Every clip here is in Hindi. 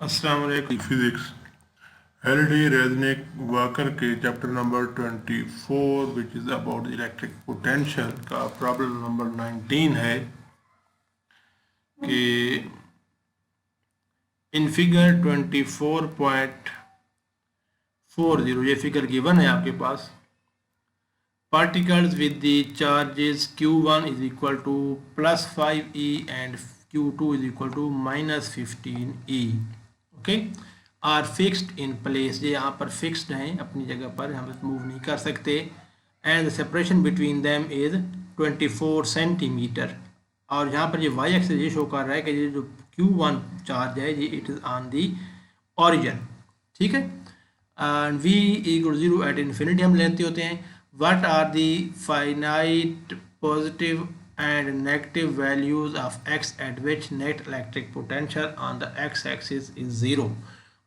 अस्सलाम वालेकुम। फिजिक्स एलडी रेजनिक वाकर के chapter number 24 which is about electric potential का प्रॉब्लम नंबर 19 है कि इन फिगर 24.40 ये फिगर गिवन है आपके पास। particles with the charges q1 is equal to plus 5e and q2 is equal to minus 15e okay are fixed in place। ये यहाँ पर फिक्स्ड हैं अपनी जगह पर, हम मूव नहीं कर सकते। and the separation between them is 24 centimetre. और यहाँ पर ये y एक्सिस ये शो कर रहा है कि ये जो q1 चार्ज है ये it is on the origin, ठीक है। And v equal 0 at infinity हम लेते होते हैं। What are the finite positive and negative values of x at which net electric potential on the x-axis is 0?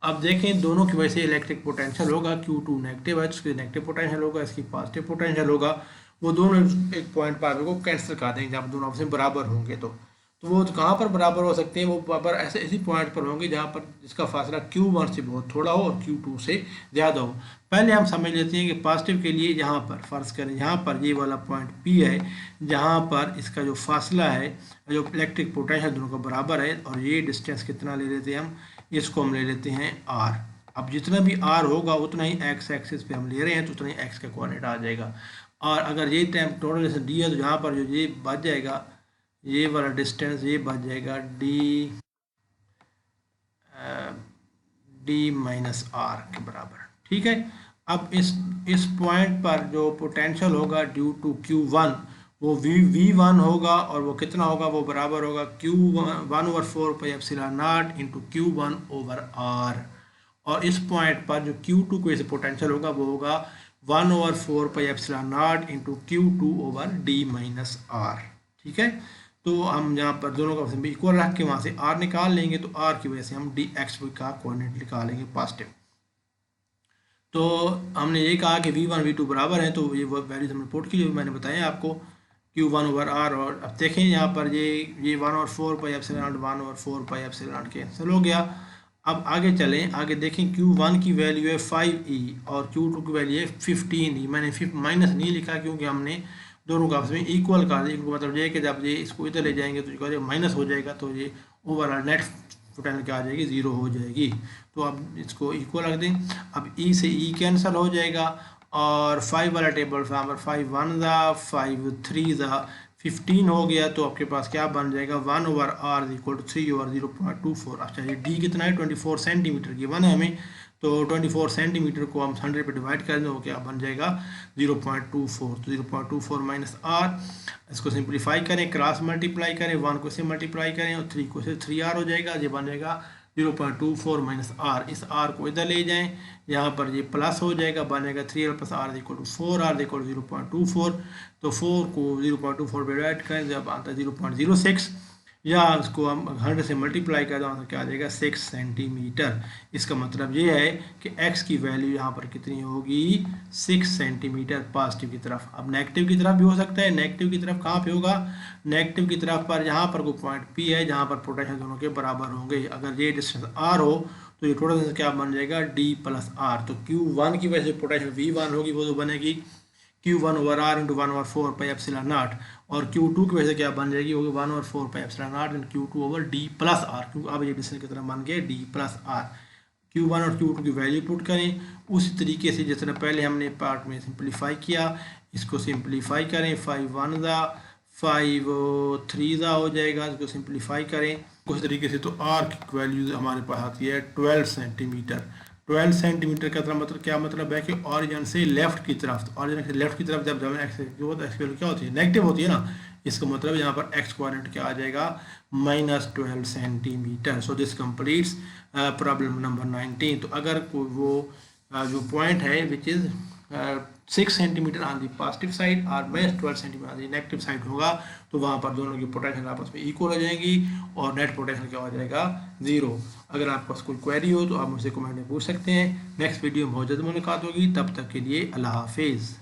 अब देखें दोनों की वजह से इलेक्ट्रिक पोटेंशियल होगा, Q2 नेगेटिव है तो इसकी नेगेटिव पोटेंशियल होगा, इसकी पॉजिटिव पोटेंशियल होगा। वो दोनों एक पॉइंट पर को कैंसिल कर देंगे जब दोनों आपस में बराबर होंगे। तो वो कहाँ पर बराबर हो सकते हैं? वो बराबर ऐसे इसी पॉइंट पर होंगे जहाँ पर जिसका फासला Q1 से बहुत थोड़ा हो और Q2 से ज़्यादा हो। पहले हम समझ लेते हैं कि पॉजिटिव के लिए यहाँ पर फर्ज करें, यहाँ पर ये वाला पॉइंट P है जहाँ पर इसका जो फासला है, जो इलेक्ट्रिक पोटेंशियल दोनों का बराबर है, और ये डिस्टेंस कितना ले लेते हैं हम, इसको हम ले लेते हैं R। अब जितना भी R होगा उतना ही x एक्सिस पे हम ले रहे हैं तो उतना ही x का कोऑर्डिनेट आ जाएगा। और अगर ये टाइम टोटल डिस्टेंस d है तो यहाँ पर जो ये बच जाएगा, ये वाला डिस्टेंस ये बच जाएगा d माइनस r के बराबर, ठीक है। अब इस पॉइंट पर जो पोटेंशियल होगा ड्यू टू Q1 वो V1 होगा, और वो कितना होगा, वो बराबर होगा Q1/4πε0 into Q1 over R। और इस पॉइंट पर जो Q2 को ऐसे पोटेंशियल होगा वो होगा 1/4πε0 into Q2 over d minus R, ठीक है। तो हम यहाँ पर दोनों का इक्वल रख के वहाँ से R निकाल लेंगे, तो R की वजह से हम dx का कोऑर्डिनेट निकालेंगे पॉजिटिव। तो हमने ये कहा कि V1 V2 बराबर हैं, तो ये वैल्यूज हमने पुट की जो मैंने बताया आपको Q1 ओवर R। और अब देखें यहाँ पर ये 1/4πε0 1/4πε कैंसिल हो गया। अब आगे चलें, आगे देखें Q1 की वैल्यू है 5e और Q2 की वैल्यू है 15e। मैंने माइनस नहीं लिखा क्योंकि हमने दोनों का आपस में इक्वल कर दिया। इनको मतलब ये है कि जब ये इसको इधर ले जाएंगे तो जो माइनस हो जाएगा तो ये ओवरऑल नेट पोटेंशियल क्या आ जाएगी, 0 हो जाएगी। तो अब इसको इक्वल रख दें। अब ई से ई कैंसिल हो जाएगा और 5 वाला टेबल यहाँ पर 5 1 ज़ा 5 3 ज़ा 15 हो गया। तो आपके पास क्या बन जाएगा 1/r इक्वल टू 3/0.24। अच्छा ये डी कितना है 24 सेंटीमीटर की वन है हमें, तो 24 सेंटीमीटर को हम 100 पे डिवाइड कर दें, वो क्या बन जाएगा 0.24। तो 0.24 माइनस r, इसको सिंप्लीफाई करें, क्रॉस मल्टीप्लाई करें, 1 को से मल्टीप्लाई करें और 3 को से 3r हो जाएगा। ये बन जाएगा 0.24 माइनस r। इस r को इधर ले जाएं, यहाँ पर ये प्लस हो जाएगा, बनेगा 3r plus r equal to 4r equal to 0.24। तो 4 को 0.24 पे डिवाइड करें, जब आता है 0.06, या इसको हम 100 से मल्टीप्लाई कर दें तो क्या आ जाएगा 6 सेंटीमीटर। इसका मतलब ये है कि x की वैल्यू यहाँ पर कितनी होगी 6 सेंटीमीटर पॉजिटिव की तरफ। अब नेगेटिव की तरफ भी हो सकता है। नेगेटिव की तरफ कहाँ पे होगा, नेगेटिव की तरफ पर यहाँ पर कोई पॉइंट P है जहाँ पर पोटेंशियल दोनों के बराबर होंगे। अगर ये डिस्टेंस r हो तो ये टोटल डिस्टेंस क्या बन जाएगा d प्लस r। तो Q1 की वजह से पोटेंशियल V1 होगी, वो तो बनेगी Q1 ओवर R इंटू 1/4πε0, और Q2 की वजह से क्या बन जाएगी, होगी 1/4πε0 into Q2 over D plus R, क्योंकि अब ये डिस्टेंस की तरह बन गए D प्लस R। Q1 और Q2 की वैल्यू पुट करें उसी तरीके से जिस तरह पहले हमने पार्ट में सिंप्लीफाई किया, इसको सिंप्लीफाई करें। 5 1 ज़ा 5 3 ज़ा हो जाएगा, इसको सिंप्लीफाई करें उसी तरीके से। तो R की वैल्यू हमारे पास आती है 12 सेंटीमीटर। 12 सेंटीमीटर का मतलब क्या मतलब है कि ऑरिजिन से लेफ्ट की तरफ, तो ऑरिजिन से लेफ्ट की तरफ जब जब एक्स जो होता है एक्स वैल्यू क्या होती है नेगेटिव होती है ना, इसका मतलब यहाँ पर एक्स कोऑर्डिनेट क्या आ जाएगा -12 centimetre. So this completes problem number 19। तो अगर वो जो पॉइंट है which is 6 centimetre on the positive side और -12 centimetre on the negative side होगा, तो वहाँ पर दोनों की पोटेंशियल आपस में इक्वल हो जाएंगी और नेट पोटेंशियल क्या हो जाएगा 0। अगर आपके पास कोई क्वेरी हो तो आप मुझसे कमेंट में पूछ सकते हैं। नेक्स्ट वीडियो में बहुत जल्द मुलाकात होगी, तब तक के लिए अल्लाह हाफिज़।